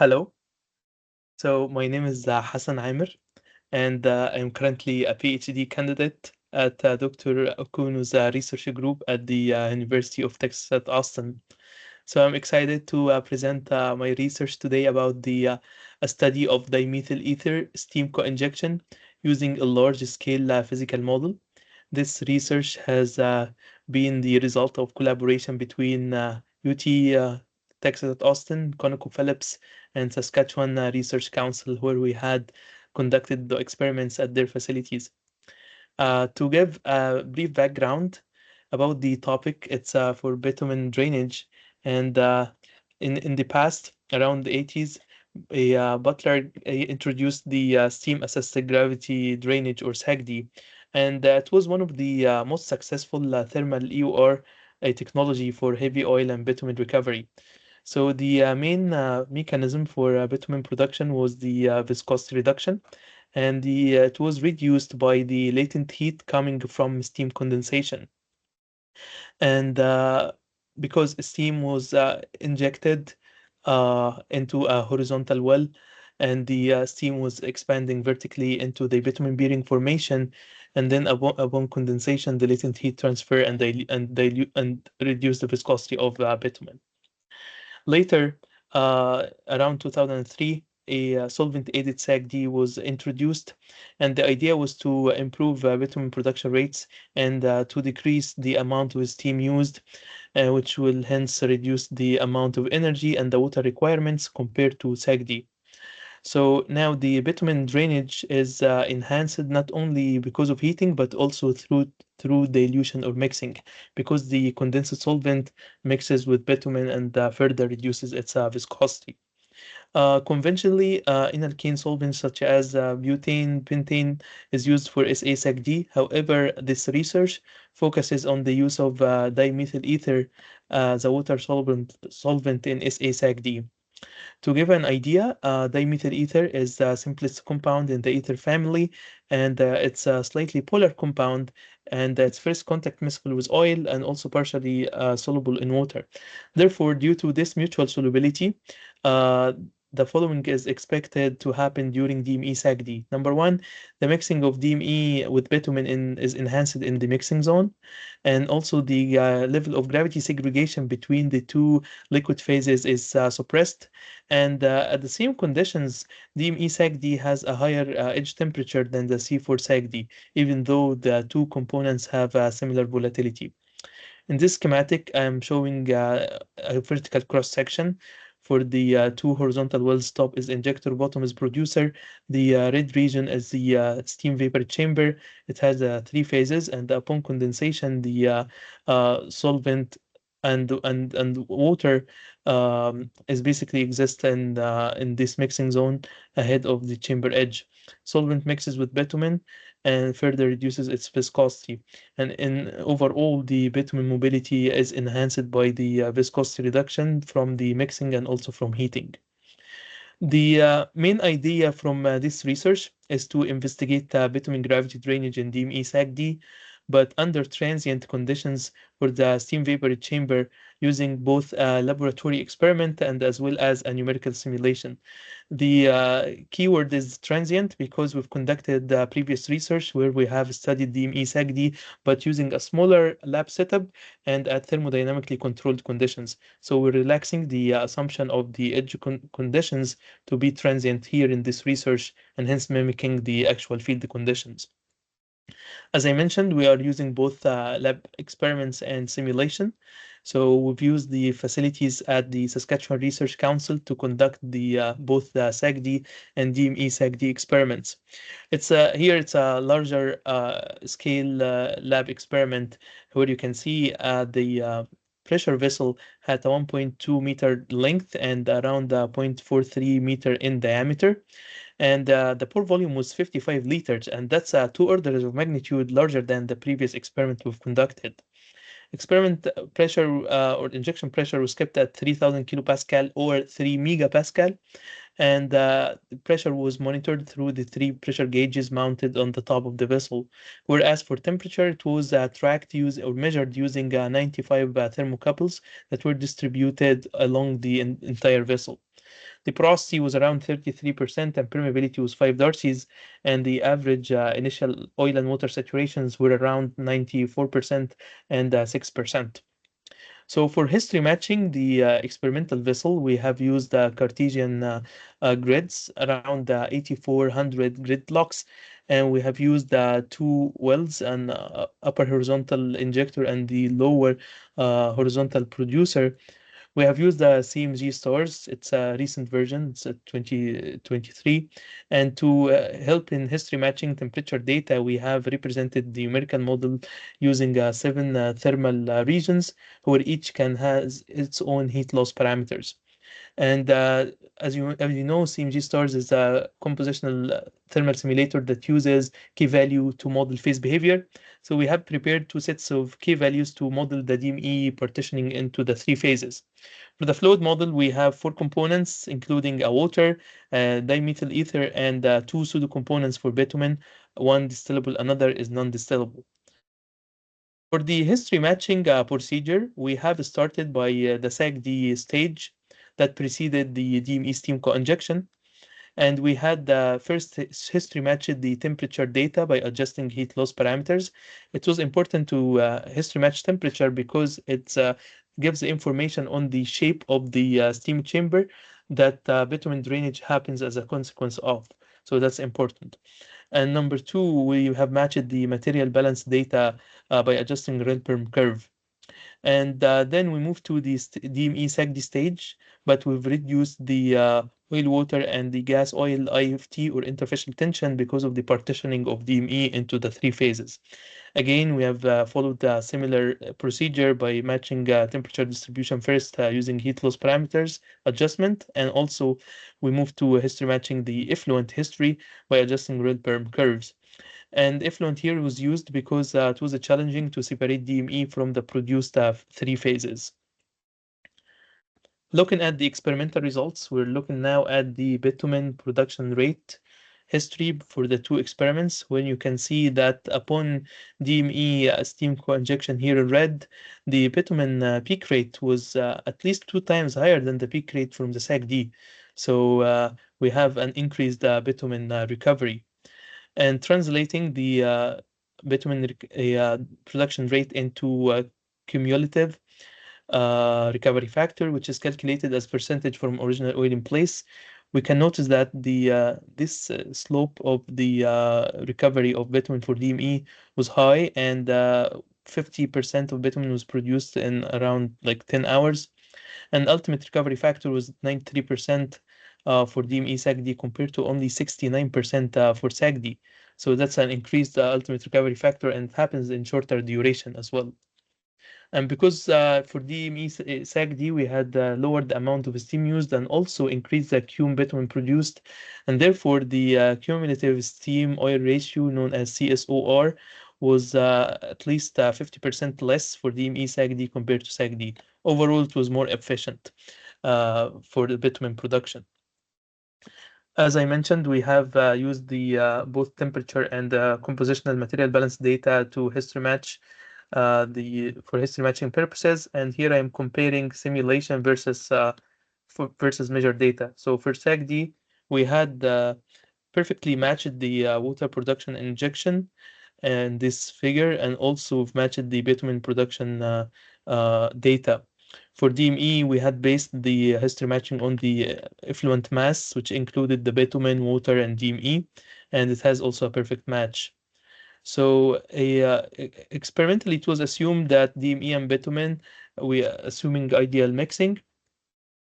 Hello. So my name is Hassan Amer, and I'm currently a PhD candidate at Dr. Okunu's research group at the University of Texas at Austin. So I'm excited to present my research today about the a study of dimethyl ether steam co-injection using a large-scale physical model. This research has been the result of collaboration between UT Texas at Austin, ConocoPhillips, and Saskatchewan Research Council, where we had conducted the experiments at their facilities. To give a brief background about the topic, it's for bitumen drainage, and in the past, around the 80s, Butler introduced the steam-assisted gravity drainage, or SAGD, and it was one of the most successful thermal EOR technology for heavy oil and bitumen recovery. So the main mechanism for bitumen production was the viscosity reduction, and it was reduced by the latent heat coming from steam condensation. And because steam was injected into a horizontal well, and the steam was expanding vertically into the bitumen-bearing formation, and then upon condensation, the latent heat transfer and reduce the viscosity of bitumen. Later, around 2003, a solvent-aided SAGD was introduced, and the idea was to improve bitumen production rates and to decrease the amount of steam used, which will hence reduce the amount of energy and the water requirements compared to SAGD. So now the bitumen drainage is enhanced not only because of heating, but also through dilution or mixing, because the condensed solvent mixes with bitumen and further reduces its viscosity. Conventionally, inalkane solvents such as butane, pentane is used for SA-SAGD. However, this research focuses on the use of dimethyl ether as a water solvent in SA-SAGD. To give an idea, dimethyl ether is the simplest compound in the ether family, and it's a slightly polar compound, and its first contact miscible with oil and also partially soluble in water. Therefore, due to this mutual solubility, uh, the following is expected to happen during DME SAGD. Number one, the mixing of DME with bitumen is enhanced in the mixing zone, and also the level of gravity segregation between the two liquid phases is suppressed. And at the same conditions, DME SAGD has a higher edge temperature than the C4 SAGD, even though the two components have a similar volatility. In this schematic, I'm showing a vertical cross section for the two horizontal wells. Top is injector, bottom is producer. The red region is the steam vapor chamber. It has three phases, and upon condensation, the solvent and water is basically exist in this mixing zone ahead of the chamber edge. Solvent mixes with bitumen and further reduces its viscosity. And in overall, the bitumen mobility is enhanced by the viscosity reduction from the mixing and also from heating. The main idea from this research is to investigate bitumen gravity drainage in DME SAGD, but under transient conditions for the steam vapor chamber using both a laboratory experiment and as well as a numerical simulation. The keyword is transient because we've conducted previous research where we have studied DME SAGD, but using a smaller lab setup and at thermodynamically controlled conditions. So we're relaxing the assumption of the edge conditions to be transient here in this research and hence mimicking the actual field conditions. As I mentioned, we are using both lab experiments and simulation. So we've used the facilities at the Saskatchewan Research Council to conduct the both the SAGD and DME SAGD experiments. It's a larger scale lab experiment where you can see the pressure vessel had a 1.2-meter length and around 0.43 meter in diameter, and the pore volume was 55 liters, and that's two orders of magnitude larger than the previous experiment we've conducted. Experiment pressure or injection pressure was kept at 3,000 kilopascal or 3 megapascal, and the pressure was monitored through the three pressure gauges mounted on the top of the vessel. Whereas for temperature, it was tracked or measured using 95 thermocouples that were distributed along the entire vessel. The porosity was around 33% and permeability was 5 darcies, and the average initial oil and water saturations were around 94% and 6%. So for history matching the experimental vessel, we have used Cartesian grids around 8400 grid blocks, and we have used two wells, an upper horizontal injector and the lower horizontal producer. We have used the CMG stars. It's a recent version. It's a 2023. And to help in history matching temperature data, we have represented the numerical model using seven thermal regions, where each can has its own heat loss parameters. And as you know, CMG stars is a compositional thermal simulator that uses key value to model phase behavior. So we have prepared two sets of key values to model the DME partitioning into the three phases. For the fluid model, we have four components, including a water, dimethyl ether, and two pseudo components for bitumen. One distillable, another is non-distillable. For the history matching procedure, we have started by the SAG-D stage that preceded the DME steam co-injection. And we had first history matched the temperature data by adjusting heat loss parameters. It was important to history match temperature because it gives information on the shape of the steam chamber that bitumen drainage happens as a consequence of. So that's important. And number two, we have matched the material balance data by adjusting Rel-Perm curve. And then we move to the DME SAGD stage, but we've reduced the oil water and the gas oil IFT or interfacial tension because of the partitioning of DME into the three phases. Again, we have followed a similar procedure by matching temperature distribution first using heat loss parameters adjustment, and also we move to history matching the effluent history by adjusting Rel-Perm curves. And effluent here was used because it was challenging to separate DME from the produced three phases. Looking at the experimental results, we're looking now at the bitumen production rate history for the two experiments, when you can see that upon DME steam co-injection here in red, the bitumen peak rate was at least 2 times higher than the peak rate from the SAG-D. So we have an increased bitumen recovery. And translating the bitumen production rate into cumulative recovery factor, which is calculated as percentage from original oil in place, we can notice that the this slope of the recovery of bitumen for DME was high, and 50% of bitumen was produced in around like 10 hours, and ultimate recovery factor was 93% for DME SAGD compared to only 69% for SAGD. So that's an increased ultimate recovery factor, and it happens in shorter duration as well. And because for DME SAG-D, we had lowered the amount of steam used and also increased the cum bitumen produced. And therefore, the cumulative steam oil ratio, known as CSOR, was at least 50% less for DME SAG-D compared to SAG-D. Overall, it was more efficient for the bitumen production. As I mentioned, we have used the both temperature and compositional material balance data to history match for history matching purposes. And here I am comparing simulation versus measured data. So for SAG-D, we had perfectly matched the water production and injection and this figure, and also matched the bitumen production data. For DME, we had based the history matching on the effluent mass, which included the bitumen, water, and DME, and it has also a perfect match. So experimentally, it was assumed that DME and bitumen, we are assuming ideal mixing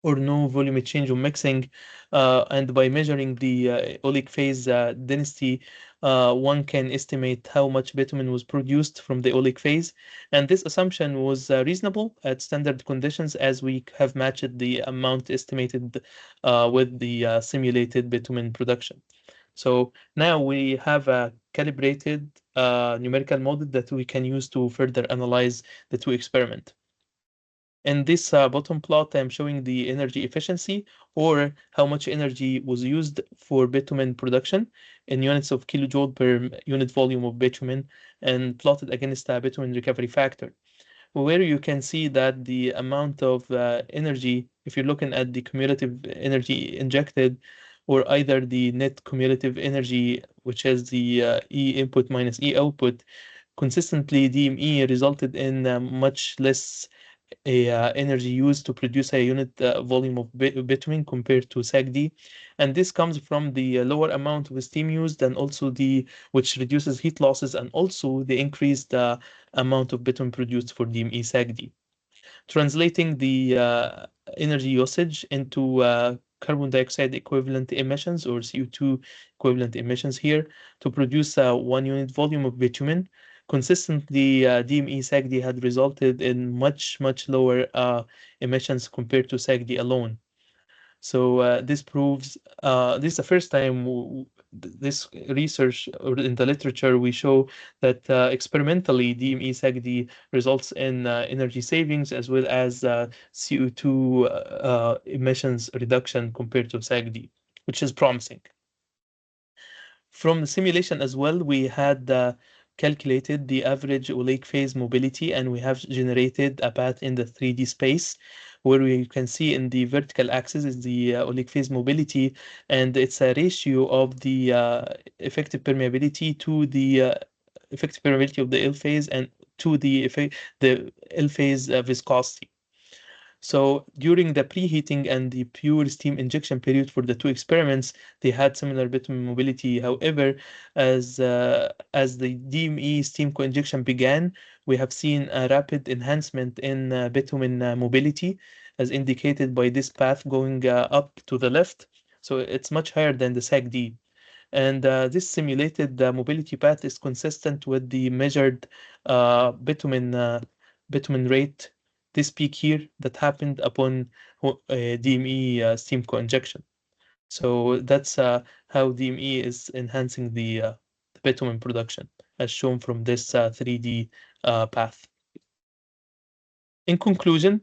or no volume change on mixing, and by measuring the oleic phase density, one can estimate how much bitumen was produced from the oleic phase. And this assumption was reasonable at standard conditions, as we have matched the amount estimated with the simulated bitumen production. So now we have a calibrated numerical model that we can use to further analyze the two experiments. In this bottom plot, I'm showing the energy efficiency, or how much energy was used for bitumen production in units of kilojoule per unit volume of bitumen, and plotted against a bitumen recovery factor. where you can see that the amount of energy, if you're looking at the cumulative energy injected, or either the net cumulative energy, which is the E input minus E output, consistently DME resulted in much less energy used to produce a unit volume of bitumen compared to SAGD. And this comes from the lower amount of steam used, and also which reduces heat losses, and also the increased amount of bitumen produced for DME SAGD. Translating the energy usage into carbon dioxide equivalent emissions, or CO2 equivalent emissions here, to produce 1 unit volume of bitumen. Consistently, DME SAGD had resulted in much lower emissions compared to SAGD alone. So this proves this is the first time this research, or in the literature, we show that experimentally DME SAGD results in energy savings as well as CO2 emissions reduction compared to SAGD, which is promising. From the simulation as well, we had calculated the average oleic phase mobility, and we have generated a path in the 3D space where we can see in the vertical axis is the oleic phase mobility, and it's a ratio of the effective permeability to the effective permeability of the L phase and to the L phase viscosity. So during the preheating and the pure steam injection period for the two experiments, they had similar bitumen mobility. However, as the DME steam co-injection began, we have seen a rapid enhancement in bitumen mobility, as indicated by this path going up to the left. So it's much higher than the SAC-D. And this simulated mobility path is consistent with the measured bitumen rate, this peak here that happened upon DME steam co-injection. So that's how DME is enhancing the bitumen production, as shown from this 3D path. In conclusion,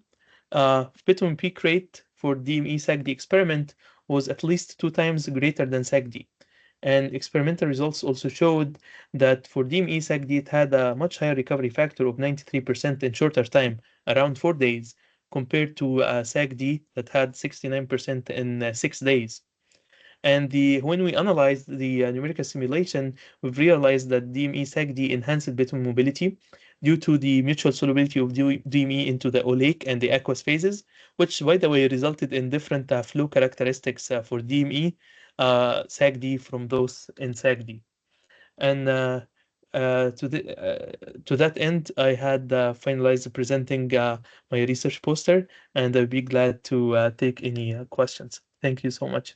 bitumen peak rate for DME SAGD experiment was at least 2 times greater than SAGD. And experimental results also showed that for DME SAGD, it had a much higher recovery factor of 93% in shorter time, around 4 days, compared to SAGD that had 69% in 6 days. And when we analyzed the numerical simulation, we've realized that DME SAGD enhanced bitumen mobility due to the mutual solubility of DME into the oleic and the aqueous phases, which, by the way, resulted in different flow characteristics for DME SAGD from those in SAGD. And to that end, I had finalized presenting my research poster, and I'd be glad to take any questions. Thank you so much.